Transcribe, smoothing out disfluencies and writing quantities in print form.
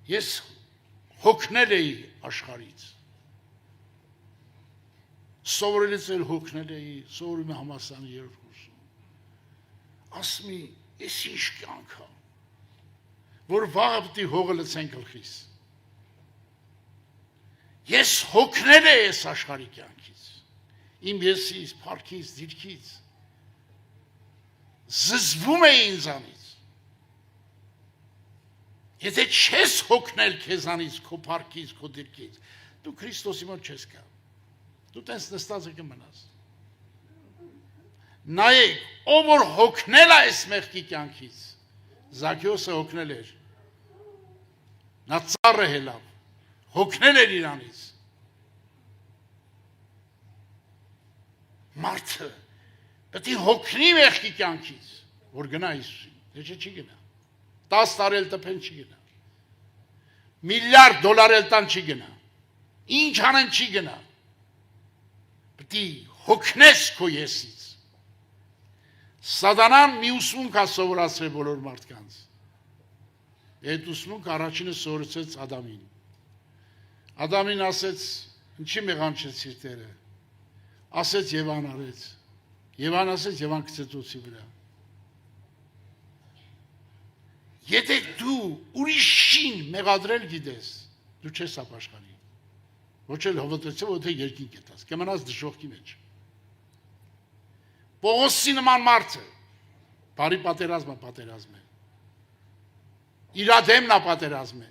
Ես հոգնել էի աշխարից։ Սովորելից էլ հոգնել էի, սովորում եմ համալսարանի երրորդ կուրսում։ Ասմի, ես ինչ կյանք է, որ վաղը պիտի հողը լցեն գլխիս։ Ես հոգնել եմ այս աշխարհի կյանքից, իմ եսից, փառքից, դիրքից։ Զզվում է ինձանից։ Եթե չես հոգնել քեզանից, քո փառքից, քո դիրքից, դու Քրիստոսի մոտ չես գա։ Դու տես նստած կմնաս։ Նայեք, ով որ հոգնել է այս մեղքի կյանքից, Զաքեոսը հոգնել էր։ Նա ծառը հելավ, հոգնել էր իրանից։ Մարդը պետք է հոգնի մեղքի կյանքից, որ գնա Հիսուսին, թե չի գնա։ 10 տարի էլ տպեն չի գնա։ $1 միլիարդ էլ տան չի գնա։ Ինչ անեն չի գնա։ Պետք է հոգնես քո եսից։ Սատանան մի ուսմունք է սովորացրել բոլոր մարդկանց։ Այդ ուսմունքը առաջինը սովորեցրեց Ադամին։ Ադամին ասեց, ինչի մեղանչեցիր Տերը։ Ասեց Եվան արեց։ Եվան ասեց, Եվան գցեց օձի վրա։ Եթե դու ուրիշին մեղադրել գիտես, դու չես ապաշխարի։ Ոչ էլ հովտեցել, ոչ էլ երկին կետաս, կմնաս դժոխքի մեջ։ Պողոսի նման մարդը, բարի պատերազմ է։ Իրա դեմն է պատերազմ է։